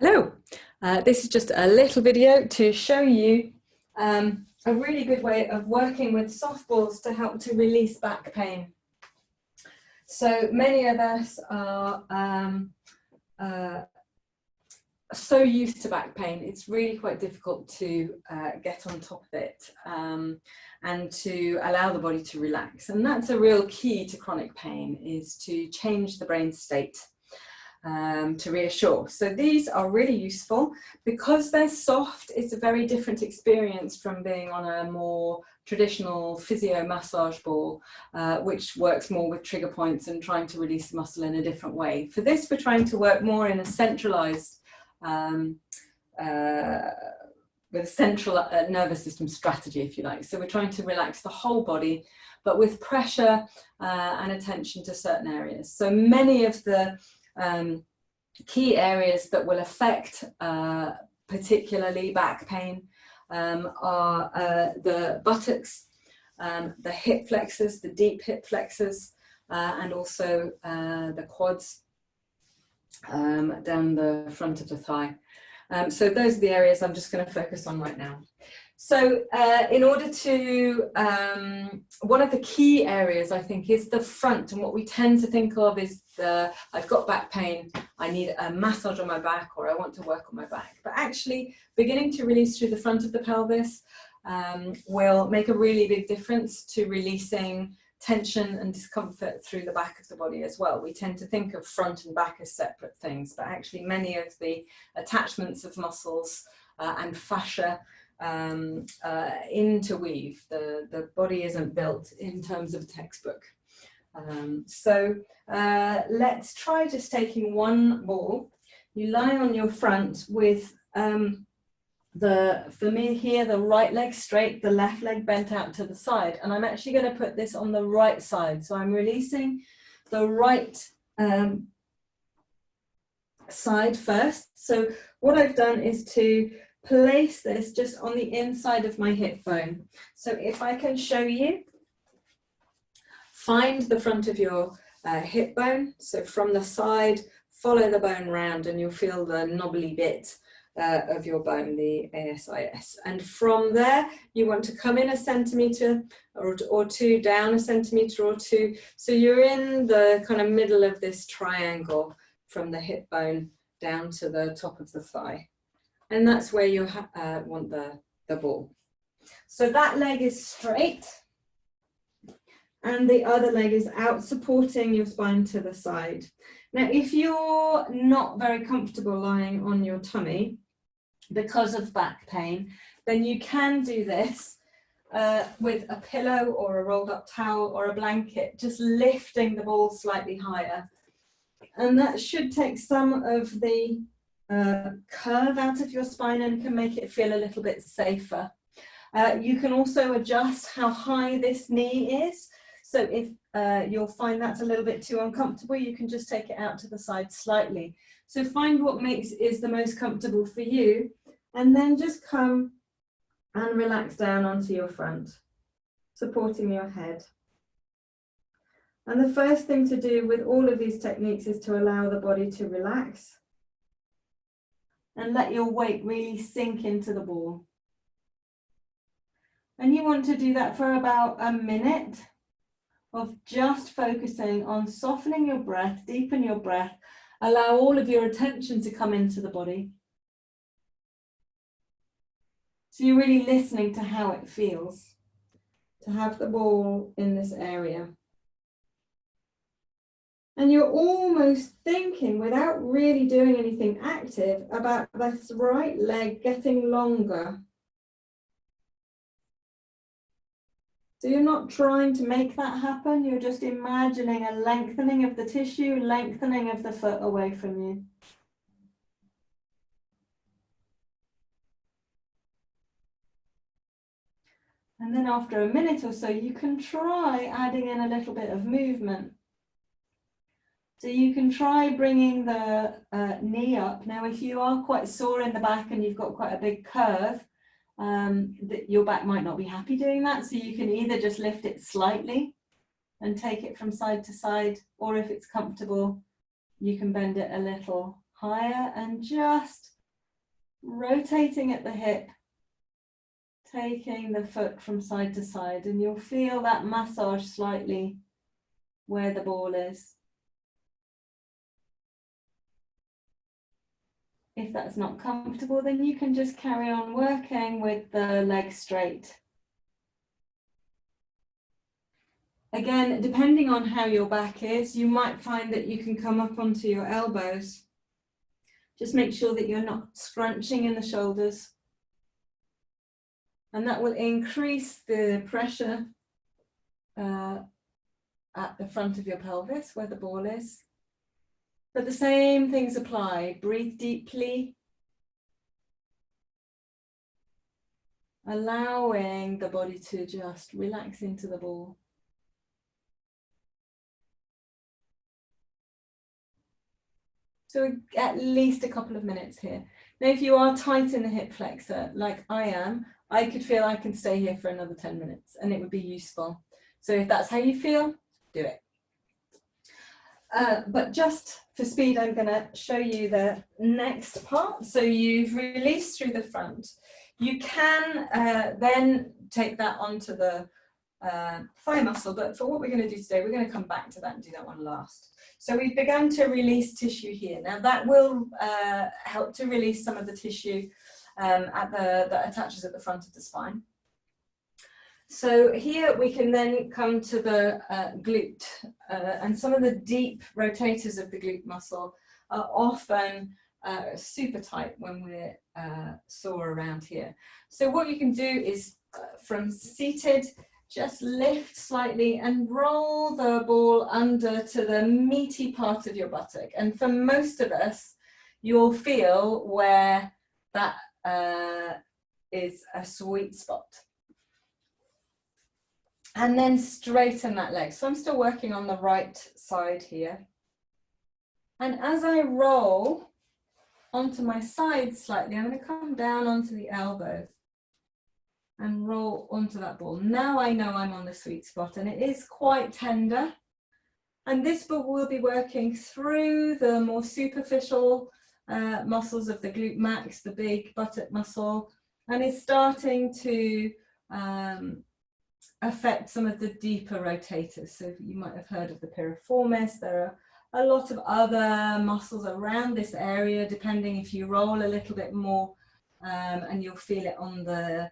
Hello, this is just a little video to show you a really good way of working with softballs to help to release back pain. So many of us are so used to back pain, it's really quite difficult to get on top of it and to allow the body to relax. And that's a real key to chronic pain, is to change the brain state. To reassure. So these are really useful because they're soft. It's a very different experience from being on a more traditional physio massage ball, which works more with trigger points and trying to release the muscle in a different way. For this, we're trying to work more in a centralized, with a central nervous system strategy, if you like. So we're trying to relax the whole body, but with pressure and attention to certain areas. So many of the key areas that will affect particularly back pain are the buttocks, the hip flexors, the deep hip flexors, and also the quads down the front of the thigh. So those are the areas I'm just going to focus on right now. So in order to, one of the key areas I think is the front, and what we tend to think of is I've got back pain, I need a massage on my back, or I want to work on my back. But actually beginning to release through the front of the pelvis will make a really big difference to releasing tension and discomfort through the back of the body as well. We tend to think of front and back as separate things, but actually many of the attachments of muscles and fascia interweave. The body isn't built in terms of a textbook. So let's try just taking one ball. You lie on your front with for me here, the right leg straight, the left leg bent out to the side. And I'm actually going to put this on the right side. So I'm releasing the right side first. So what I've done is to place this just on the inside of my hip bone. So if I can show you, find the front of your hip bone. So from the side, follow the bone round and you'll feel the knobbly bit of your bone, the ASIS. And from there, you want to come in a centimetre or two, down a centimetre or two. So you're in the kind of middle of this triangle from the hip bone down to the top of the thigh. And that's where you want the ball. So that leg is straight and the other leg is out, supporting your spine to the side. Now, if you're not very comfortable lying on your tummy because of back pain, then you can do this with a pillow or a rolled up towel or a blanket, just lifting the ball slightly higher. And that should take some of the curve out of your spine and can make it feel a little bit safer. You can also adjust how high this knee is. So if you'll find that's a little bit too uncomfortable, you can just take it out to the side slightly. So find what is the most comfortable for you, and then just come and relax down onto your front, supporting your head. And the first thing to do with all of these techniques is to allow the body to relax and let your weight really sink into the ball. And you want to do that for about a minute of just focusing on softening your breath, deepen your breath, allow all of your attention to come into the body. So you're really listening to how it feels to have the ball in this area. And you're almost thinking, without really doing anything active, about this right leg getting longer. So you're not trying to make that happen, you're just imagining a lengthening of the tissue, lengthening of the foot away from you. And then after a minute or so, you can try adding in a little bit of movement. So you can try bringing the knee up. Now, if you are quite sore in the back and you've got quite a big curve, your back might not be happy doing that. So you can either just lift it slightly and take it from side to side, or if it's comfortable, you can bend it a little higher and just rotating at the hip, taking the foot from side to side, and you'll feel that massage slightly where the ball is. If that's not comfortable, then you can just carry on working with the legs straight. Again, depending on how your back is, you might find that you can come up onto your elbows. Just make sure that you're not scrunching in the shoulders. And that will increase the pressure at the front of your pelvis where the ball is. But the same things apply. Breathe deeply. Allowing the body to just relax into the ball. So at least a couple of minutes here. Now, if you are tight in the hip flexor, like I am, I could feel I can stay here for another 10 minutes and it would be useful. So if that's how you feel, do it. But just for speed, I'm going to show you the next part. So you've released through the front. You can then take that onto the thigh muscle, but for what we're going to do today, we're going to come back to that and do that one last. So we've begun to release tissue here. Now that will help to release some of the tissue that attaches at the front of the spine. So here we can then come to the glute, and some of the deep rotators of the glute muscle are often super tight when we're sore around here. So what you can do is from seated, just lift slightly and roll the ball under to the meaty part of your buttock. And for most of us, you'll feel where that is a sweet spot. And then straighten that leg. So I'm still working on the right side here. And as I roll onto my side slightly, I'm going to come down onto the elbow and roll onto that ball. Now I know I'm on the sweet spot and it is quite tender. And this will be working through the more superficial muscles of the glute max, the big buttock muscle, and is starting to affect some of the deeper rotators. So you might have heard of the piriformis. There are a lot of other muscles around this area, depending if you roll a little bit more, and you'll feel it on the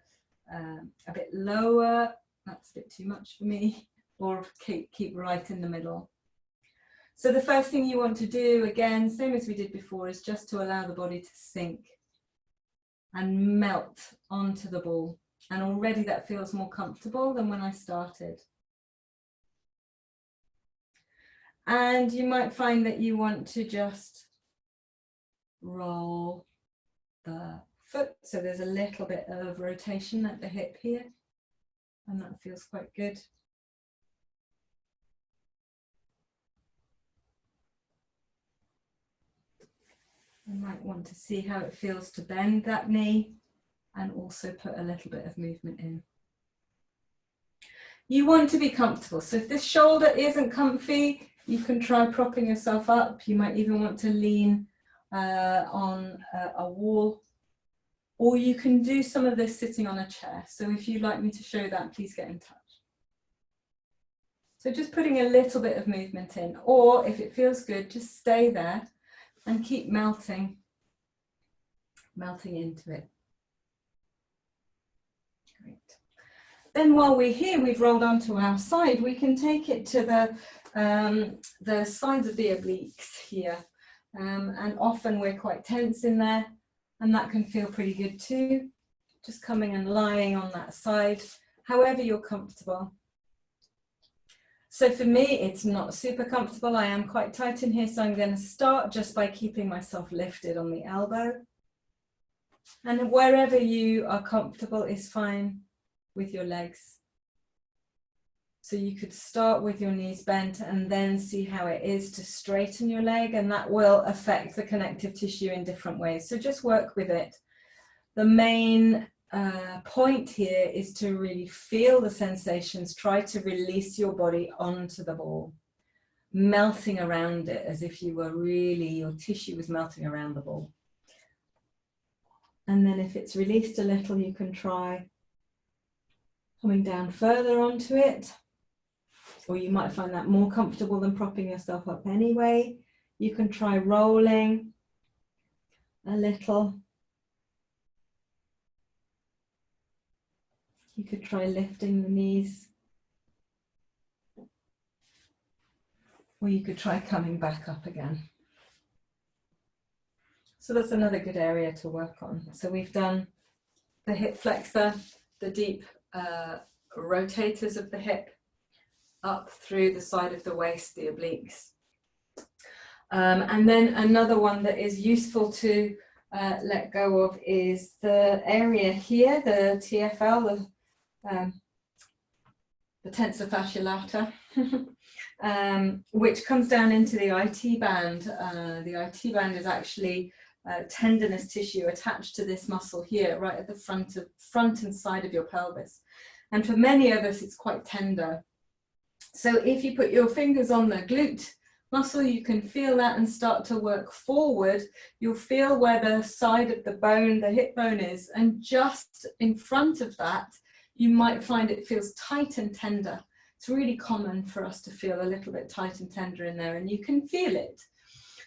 a bit lower. That's a bit too much for me, or keep right in the middle. So the first thing you want to do, again, same as we did before, is just to allow the body to sink and melt onto the ball. And already that feels more comfortable than when I started. And you might find that you want to just roll the foot. So there's a little bit of rotation at the hip here, and that feels quite good. You might want to see how it feels to bend that knee and also put a little bit of movement in. You want to be comfortable. So if this shoulder isn't comfy, you can try propping yourself up. You might even want to lean on a wall, or you can do some of this sitting on a chair. So if you'd like me to show that, please get in touch. So just putting a little bit of movement in, or if it feels good, just stay there and keep melting into it. Great. Then while we're here, we've rolled onto our side, we can take it to the sides of the obliques here. And often we're quite tense in there, and that can feel pretty good too. Just coming and lying on that side, however you're comfortable. So for me, it's not super comfortable. I am quite tight in here, so I'm going to start just by keeping myself lifted on the elbow. And wherever you are comfortable is fine with your legs. So you could start with your knees bent and then see how it is to straighten your leg, and that will affect the connective tissue in different ways. So just work with it. The main point here is to really feel the sensations. Try to release your body onto the ball. melting around it, as if you were really, your tissue was melting around the ball. And then if it's released a little, you can try coming down further onto it, or you might find that more comfortable than propping yourself up anyway. You can try rolling a little. You could try lifting the knees. Or you could try coming back up again. So that's another good area to work on. So we've done the hip flexor, the deep rotators of the hip, up through the side of the waist, the obliques. And then another one that is useful to let go of is the area here, the TFL, the tensor fasciae lata, which comes down into the IT band. The IT band is actually tendinous tissue attached to this muscle here, right at the front and side of your pelvis. And for many of us, it's quite tender. So if you put your fingers on the glute muscle, you can feel that and start to work forward. You'll feel where the side of the bone, the hip bone is, and just in front of that, you might find it feels tight and tender. It's really common for us to feel a little bit tight and tender in there, and you can feel it.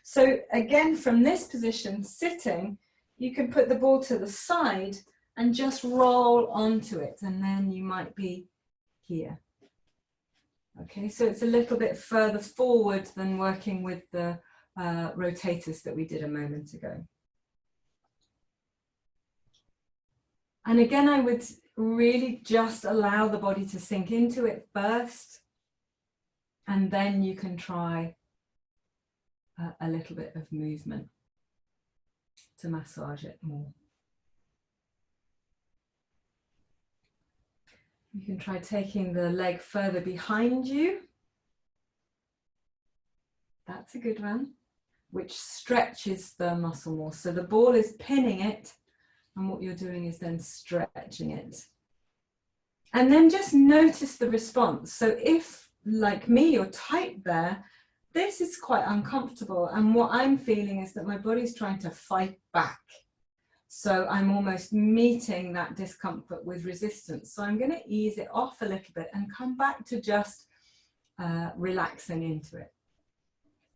So again, from this position, sitting, you can put the ball to the side and just roll onto it, and then you might be here. Okay, so it's a little bit further forward than working with the rotators that we did a moment ago. And again, I would really just allow the body to sink into it first, and then you can try a little bit of movement to massage it more. You can try taking the leg further behind you. That's a good one, which stretches the muscle more. So the ball is pinning it, and what you're doing is then stretching it. And then just notice the response. So if, like me, you're tight there, this is quite uncomfortable. And what I'm feeling is that my body's trying to fight back. So I'm almost meeting that discomfort with resistance. So I'm going to ease it off a little bit and come back to just relaxing into it.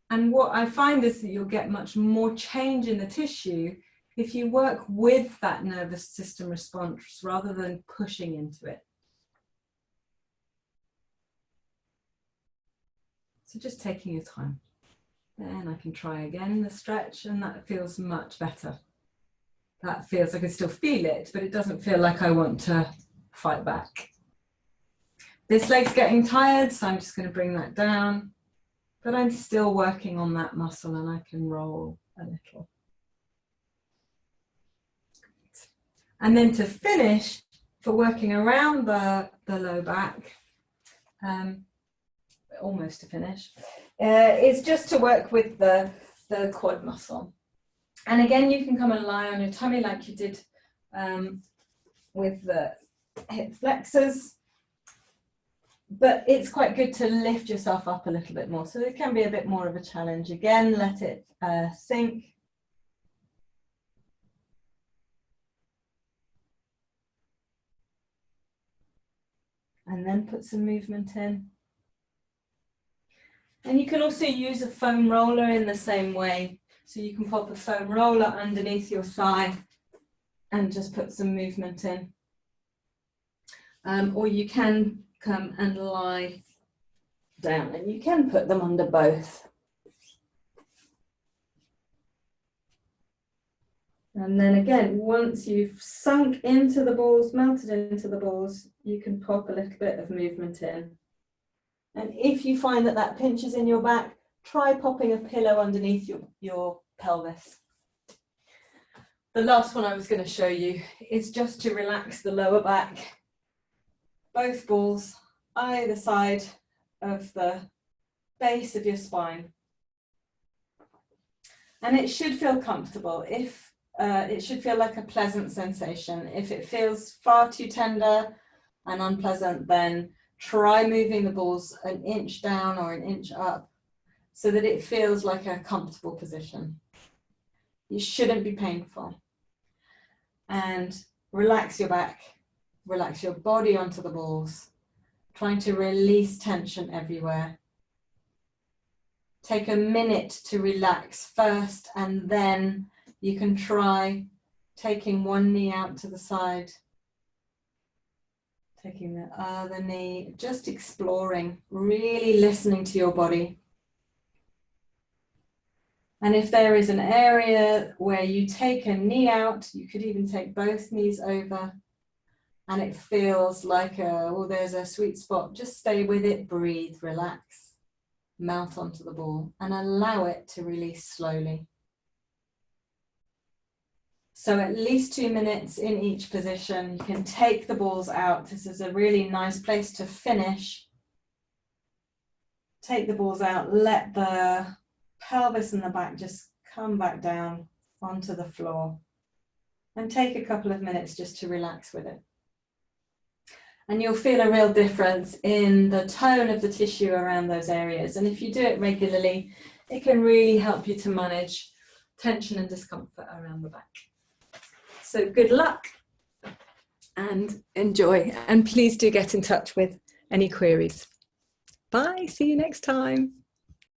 And what I find is that you'll get much more change in the tissue if you work with that nervous system response rather than pushing into it. So just taking your time. Then I can try again the stretch, and that feels much better. That feels, I can still feel it, but it doesn't feel like I want to fight back. This leg's getting tired, so I'm just going to bring that down. But I'm still working on that muscle, and I can roll a little. And then to finish, for working around the low back, almost to finish, is just to work with the quad muscle. And again, you can come and lie on your tummy like you did with the hip flexors. But it's quite good to lift yourself up a little bit more. So it can be a bit more of a challenge. Again, let it sink. And then put some movement in. And you can also use a foam roller in the same way. So you can pop a foam roller underneath your thigh and just put some movement in. Or you can come and lie down, and you can put them under both. And then again, once you've sunk into the balls, melted into the balls, you can pop a little bit of movement in. And if you find that that pinches in your back, try popping a pillow underneath your pelvis. The last one I was going to show you is just to relax the lower back. Both balls either side of the base of your spine. And it should feel comfortable. If it should feel like a pleasant sensation. If it feels far too tender and unpleasant, then try moving the balls an inch down or an inch up so that it feels like a comfortable position. It shouldn't be painful. And relax your back, relax your body onto the balls, trying to release tension everywhere. Take a minute to relax first, and then you can try taking one knee out to the side, taking the other knee, just exploring, really listening to your body. And if there is an area where you take a knee out, you could even take both knees over, and it feels like there's a sweet spot, just stay with it, breathe, relax, melt onto the ball, and allow it to release slowly. So at least 2 minutes in each position. You can take the balls out. This is a really nice place to finish. Take the balls out, let the pelvis and the back just come back down onto the floor, and take a couple of minutes just to relax with it. And you'll feel a real difference in the tone of the tissue around those areas. And if you do it regularly, it can really help you to manage tension and discomfort around the back. So good luck and enjoy. And please do get in touch with any queries. Bye, see you next time.